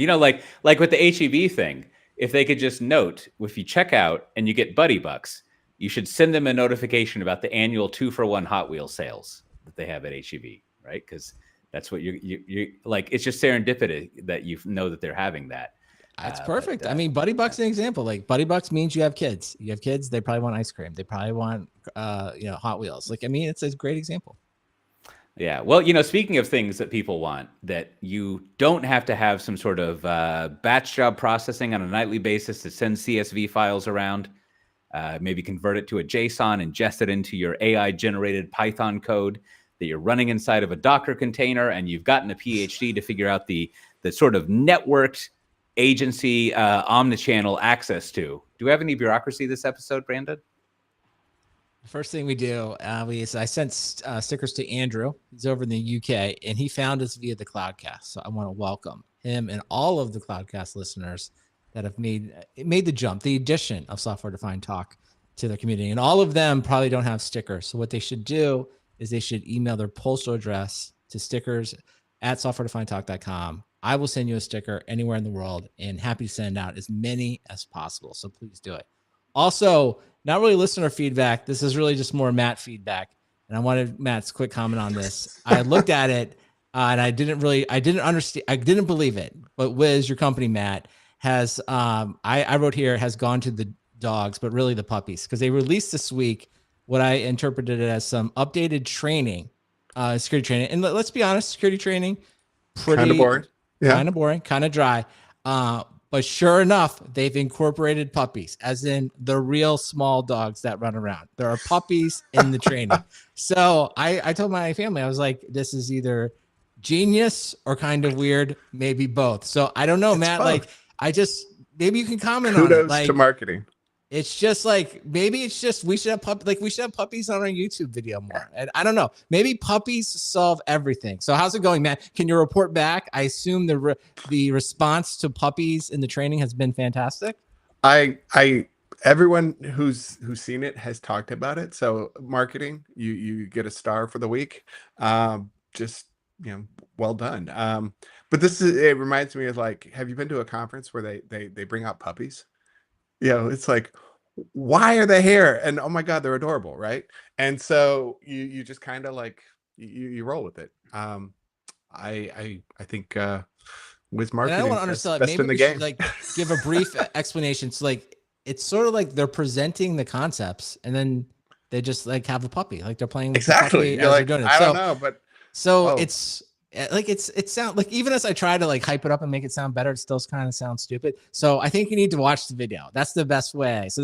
Like with the HEB thing, if they could just note, if you check out and you get Buddy Bucks, you should send them a notification about the annual 2-for-1 Hot Wheels sales that they have at HEB, right? Because that's what you like. It's just serendipity that you know that they're having that. That's perfect. I mean, Buddy Bucks is an example. Like Buddy Bucks means you have kids. You have kids. They probably want ice cream. They probably want Hot Wheels. Like, I mean, it's a great example. Yeah. Well, speaking of things that people want, that you don't have to have some sort of batch job processing on a nightly basis to send CSV files around, maybe convert it to a JSON, ingest it into your AI-generated Python code that you're running inside of a Docker container, and you've gotten a PhD to figure out the sort of networked agency omnichannel access to. Do we have any bureaucracy this episode, Brandon? First thing we do, I sent stickers to Andrew. He's over in the UK, and he found us via the Cloudcast. So I want to welcome him and all of the Cloudcast listeners that have made the jump, the addition of Software Defined Talk to their community. And all of them probably don't have stickers. So what they should do is they should email their postal address to stickers@softwaredefinedtalk.com. I will send you a sticker anywhere in the world, and happy to send out as many as possible. So please do it. Also, not really listener feedback. This is really just more Matt feedback. And I wanted Matt's quick comment on this. I looked at it and I didn't understand. I didn't believe it. But Wiz, your company, Matt, has, I wrote here, has gone to the dogs, but really the puppies, because they released this week what I interpreted as some updated training, security training. And let's be honest, security training, pretty kind of boring. Yeah. Kind of boring, kind of dry. But sure enough, they've incorporated puppies, as in the real small dogs that run around. There are puppies in the training. So I told my family, I was like, this is either genius or kind of weird, maybe both. So I don't know, it's Matt. Both. Like, maybe you can comment on it. Kudos to marketing. It's just like, maybe it's just, we should have puppies on our YouTube video more. And I don't know, maybe puppies solve everything. So how's it going, Matt? Can you report back? I assume the response to puppies in the training has been fantastic. Everyone who's seen it has talked about it. So marketing, you get a star for the week. Just, well done. But it reminds me of like, have you been to a conference where they bring out puppies? It's like, why are they here? And oh my God, they're adorable, right? And so you just kind of like you roll with it. I think with marketing, and I don't want to understand. Best maybe in the we game. Should, like, give a brief explanation. So like, it's sort of like they're presenting the concepts, and then they just like have a puppy, like they're playing with exactly. The puppy as they're doing it. I don't know, but So it's sound like, even as I try to like hype it up and make it sound better, it still kind of sounds stupid. So I think you need to watch the video. That's the best way. So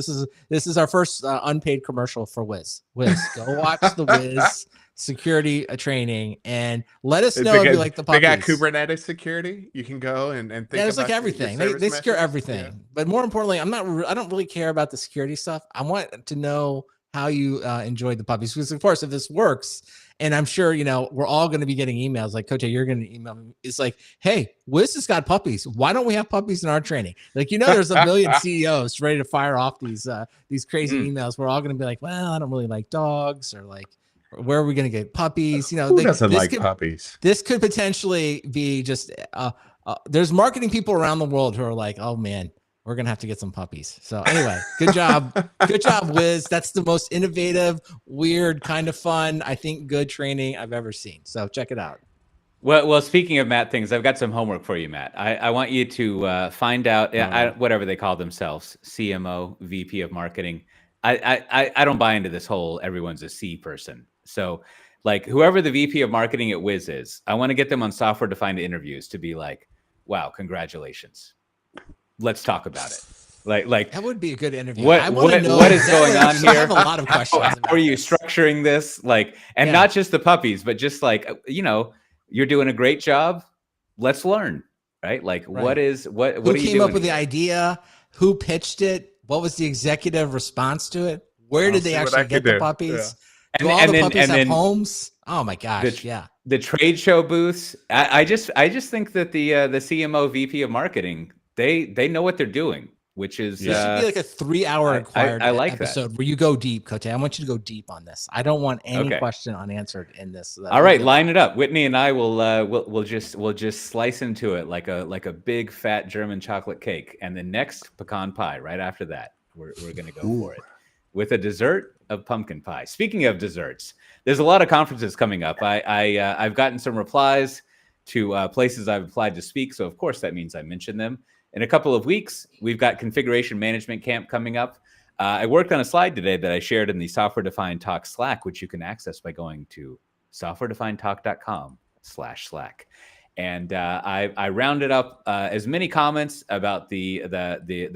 this is our first unpaid commercial for Wiz. Go watch the Wiz security training and let us know if you like the Puppies. They got Kubernetes security. You can go and think there's like everything. They secure everything. Yeah. But more importantly, I don't really care about the security stuff. I want to know how you enjoyed the Puppies, because of course, if this works, and I'm sure, we're all going to be getting emails like, Coach, you're going to email me. It's like, hey, Wiz has got puppies. Why don't we have puppies in our training? Like, there's a million CEOs ready to fire off these crazy emails. We're all going to be like, well, I don't really like dogs, or like, where are we going to get puppies? Who doesn't like puppies? This could potentially be just, there's marketing people around the world who are like, oh man, we're going to have to get some puppies. So anyway, good job. Good job, Wiz. That's the most innovative, weird, kind of fun, I think, good training I've ever seen. So check it out. Well, speaking of Matt things, I've got some homework for you, Matt. I want you to find out whatever they call themselves, CMO, VP of marketing. I don't buy into this whole everyone's a C person. So like whoever the VP of marketing at Wiz is, I want to get them on software defined interviews to be like, wow, congratulations. Let's talk about it. Like that would be a good interview. What is going on here? I have a lot of questions. How are you structuring this? Like, and not just the puppies, but just like, you're doing a great job. Let's learn, right? Like, what are you doing? Who came up with the idea? Who pitched it? What was the executive response to it? Where did they actually get the puppies? Do all the puppies have homes? Oh my gosh, the trade show booths. I just think that the CMO VP of marketing, they know what they're doing, which is it should be like a 3-hour required episode that. where you go deep, Cote. I want you to go deep on this. I don't want any question unanswered in this. All right, line it up. Whitney and I we'll just slice into it like a big fat German chocolate cake, and the next pecan pie right after that. We're gonna go for it with a dessert of pumpkin pie. Speaking of desserts, there's a lot of conferences coming up. I've gotten some replies to places I've applied to speak, so of course that means I mention them. In a couple of weeks, we've got Configuration Management Camp coming up. I worked on a slide today that I shared in the Software Defined Talk Slack, which you can access by going to softwaredefinedtalk.com/Slack. And I rounded up as many comments about the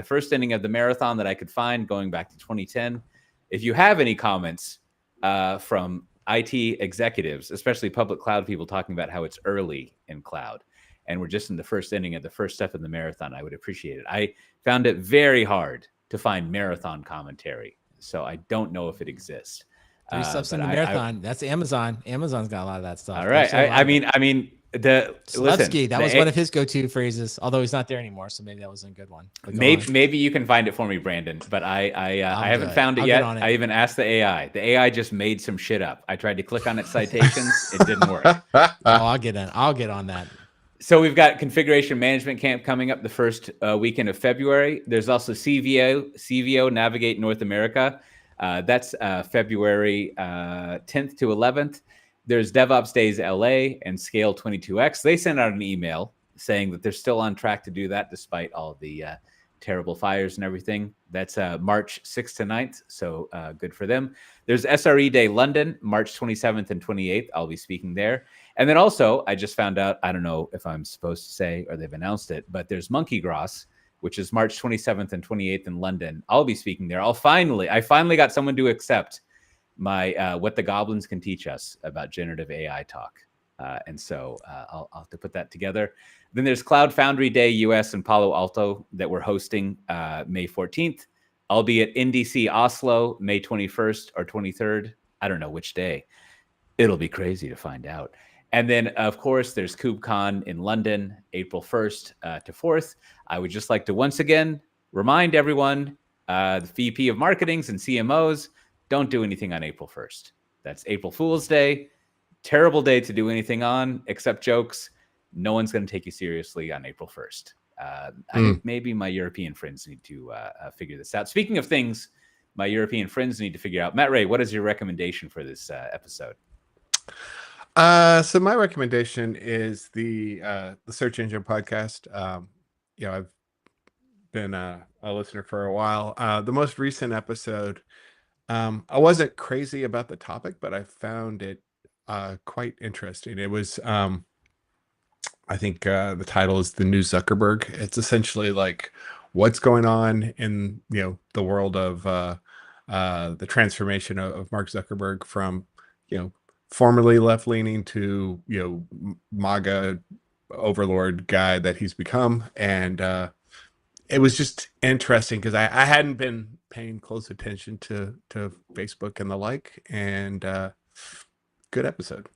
first inning of the marathon that I could find going back to 2010. If you have any comments from IT executives, especially public cloud people, talking about how it's early in cloud, and we're just in the first inning of the first step of the marathon, I would appreciate it. I found it very hard to find marathon commentary, so I don't know if it exists. 3 steps in the marathon. That's Amazon. Amazon's got a lot of that stuff. All right. I mean, Slevsky, that was one of his go-to phrases, although he's not there anymore, so maybe that wasn't a good one. Maybe you can find it for me, Brandon, but I haven't found it yet. I even asked the AI. The AI just made some shit up. I tried to click on its citations. It didn't work. I'll get on that. So we've got Configuration Management Camp coming up the first weekend of February. There's also CVO Navigate North America. That's February 10th to 11th. There's DevOps Days LA and Scale 22X. They sent out an email saying that they're still on track to do that despite all the terrible fires and everything. That's March 6th to 9th, so good for them. There's SRE Day London, March 27th and 28th. I'll be speaking there. And then also, I just found out, I don't know if I'm supposed to say or they've announced it, but there's Monkey Gross, which is March 27th and 28th in London. I'll be speaking there. I finally got someone to accept my What the Goblins Can Teach Us about generative AI talk. And so I'll have to put that together. Then there's Cloud Foundry Day US in Palo Alto that we're hosting May 14th. I'll be at NDC Oslo May 21st or 23rd. I don't know which day. It'll be crazy to find out. And then, of course, there's KubeCon in London, April 1st to 4th. I would just like to once again remind everyone, the VP of Marketings and CMOs, don't do anything on April 1st. That's April Fool's Day. Terrible day to do anything on, except jokes. No one's going to take you seriously on April 1st. Maybe my European friends need to figure this out. Speaking of things my European friends need to figure out, Matt Ray, what is your recommendation for this episode? So my recommendation is the Search Engine Podcast. I've been a listener for a while. The most recent episode, I wasn't crazy about the topic, but I found it quite interesting. It was, I think the title is The New Zuckerberg. It's essentially like what's going on in the world of the transformation of Mark Zuckerberg from formerly left leaning to MAGA overlord guy that he's become. And it was just interesting because I hadn't been paying close attention to Facebook and the like. And good episode.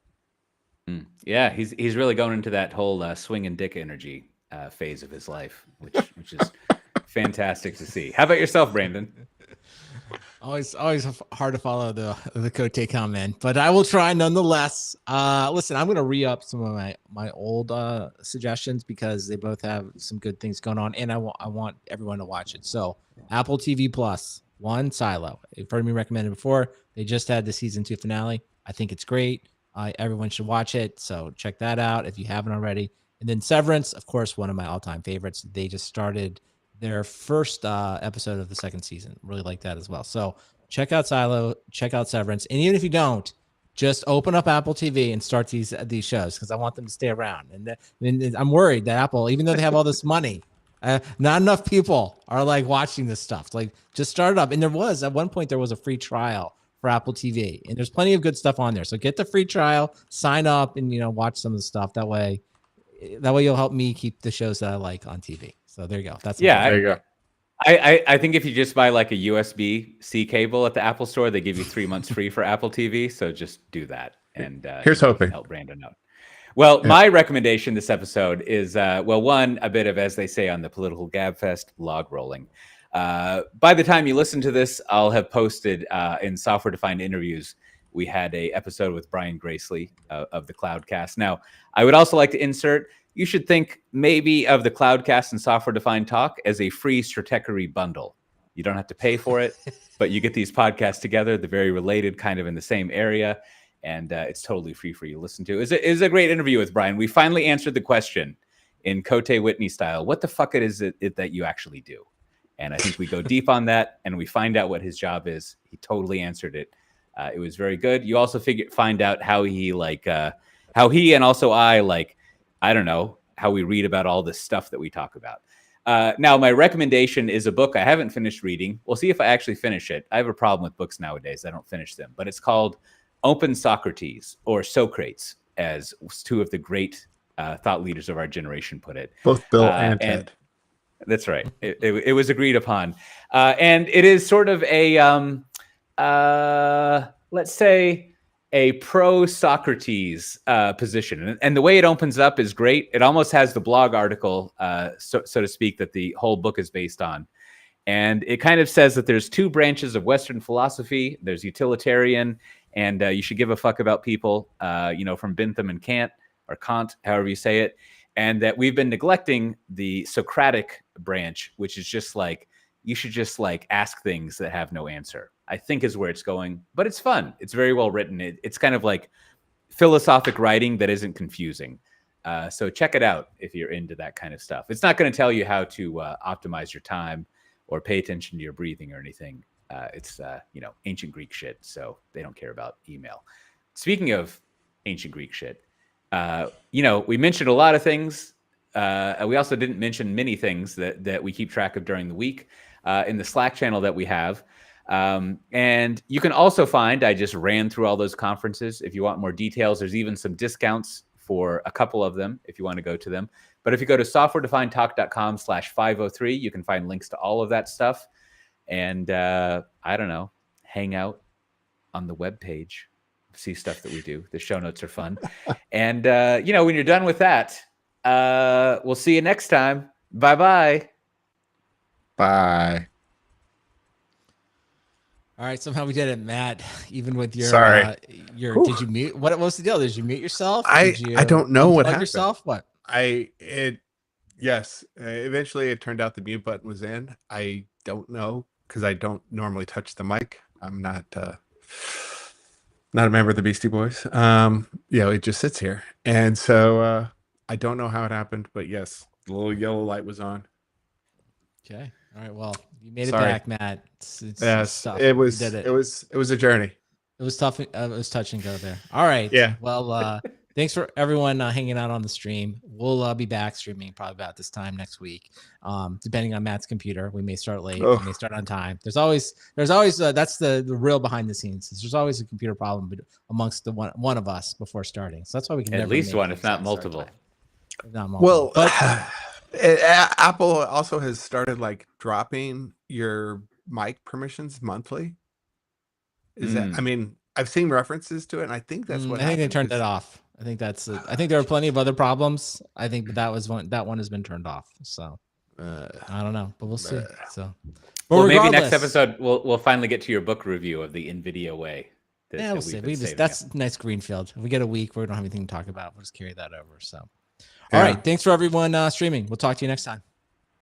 Yeah, he's really going into that whole swinging dick energy phase of his life, which is fantastic to see. How about yourself, Brandon? Always hard to follow the Cote comment, but I will try nonetheless. Listen, I'm gonna re-up some of my old suggestions because they both have some good things going on, and I want everyone to watch it. So Apple TV Plus, Silo. You've heard me recommend it before. They just had the season 2 finale. I think it's great. Everyone should watch it. So check that out if you haven't already. And then Severance, of course, one of my all-time favorites. They just started their first episode of the second season. Really like that as well. So check out Silo, check out Severance. And even if you don't, just open up Apple TV and start these shows because I want them to stay around. And I'm worried that Apple, even though they have all this money, not enough people are like watching this stuff. Like just start it up. And at one point there was a free trial for Apple TV, and there's plenty of good stuff on there. So get the free trial, sign up, and watch some of the stuff. That way you'll help me keep the shows that I like on TV. So there you go. There you go. I think if you just buy like a USB-C cable at the Apple store, they give you 3 months free for Apple TV. So just do that. And here's hoping. Help Brandon out. Well, my recommendation this episode is, one, a bit of, as they say on the Political Gabfest, log rolling. By the time you listen to this, I'll have posted in Software Defined Interviews. We had a episode with Brian Gracely of the Cloudcast. Now, I would also like to insert, you should think maybe of the Cloudcast and Software Defined Talk as a free Stratechery bundle. You don't have to pay for it, but you get these podcasts together. They're very related, kind of in the same area, and it's totally free for you to listen to. It was a great interview with Brian. We finally answered the question in Cote Whitney style, what the fuck is it that you actually do? And I think we go deep on that, and we find out what his job is. He totally answered it. It was very good. You also find out how he and also I don't know, how we read about all this stuff that we talk about. Now, my recommendation is a book I haven't finished reading. We'll see if I actually finish it. I have a problem with books nowadays. I don't finish them. But it's called Open Socrates, or Socrates, as two of the great thought leaders of our generation put it. Both Bill and Ted. That's right. It was agreed upon. And it is sort of a, let's say, a pro-Socrates position. And the way it opens up is great. It almost has the blog article, so to speak, that the whole book is based on. And it kind of says that there's two branches of Western philosophy. There's utilitarian, and you should give a fuck about people, from Bentham and Kant, or Kant, however you say it. And that we've been neglecting the Socratic branch, which is just like, you should just like ask things that have no answer, I think is where it's going. But it's fun. It's very well written. It's kind of like philosophic writing that isn't confusing. So check it out if you're into that kind of stuff. It's not going to tell you how to optimize your time or pay attention to your breathing or anything. It's ancient Greek shit, so they don't care about email. Speaking of ancient Greek shit, we mentioned a lot of things. We also didn't mention many things that we keep track of during the week in the Slack channel that we have. And you can also find, I just ran through all those conferences. If you want more details, there's even some discounts for a couple of them if you want to go to them. But if you go to softwaredefinedtalk.com/503, you can find links to all of that stuff. And I don't know, hang out on the webpage, see stuff that we do. The show notes are fun. And, when you're done with that, we'll see you next time. Bye-bye. Bye. All right, somehow we did it, Matt. Even with your, Sorry. Did you mute? What was the deal? Did you mute yourself? I don't know what happened. Yourself? What? Yes. Eventually, it turned out the mute button was in. I don't know because I don't normally touch the mic. I'm not a member of the Beastie Boys. It just sits here, and so I don't know how it happened, but yes, the little yellow light was on. Okay. All right. Well, you made it back, Matt. Yes, it was. It was a journey. It was tough. It was touch and go there. All right. Yeah. Well, thanks for everyone hanging out on the stream. We'll be back streaming probably about this time next week. Depending on Matt's computer, we may start late. We may start on time. There's always that's the real behind the scenes. There's always a computer problem amongst the one of us before starting. So that's why we can at never least one, if not multiple. Not multiple. Well, but Apple also has started like dropping your mic permissions monthly. Is that? I mean, I've seen references to it, and I think that's what I think they turned it off. I think that's it. I think there are plenty of other problems. I think that was one. That one has been turned off. So I don't know, but we'll see. So, well, maybe next episode we'll finally get to your book review of the NVIDIA way. Yeah, we'll see. That's nice greenfield. If we get a week where we don't have anything to talk about, we'll just carry that over. So, all right. Thanks for everyone streaming. We'll talk to you next time.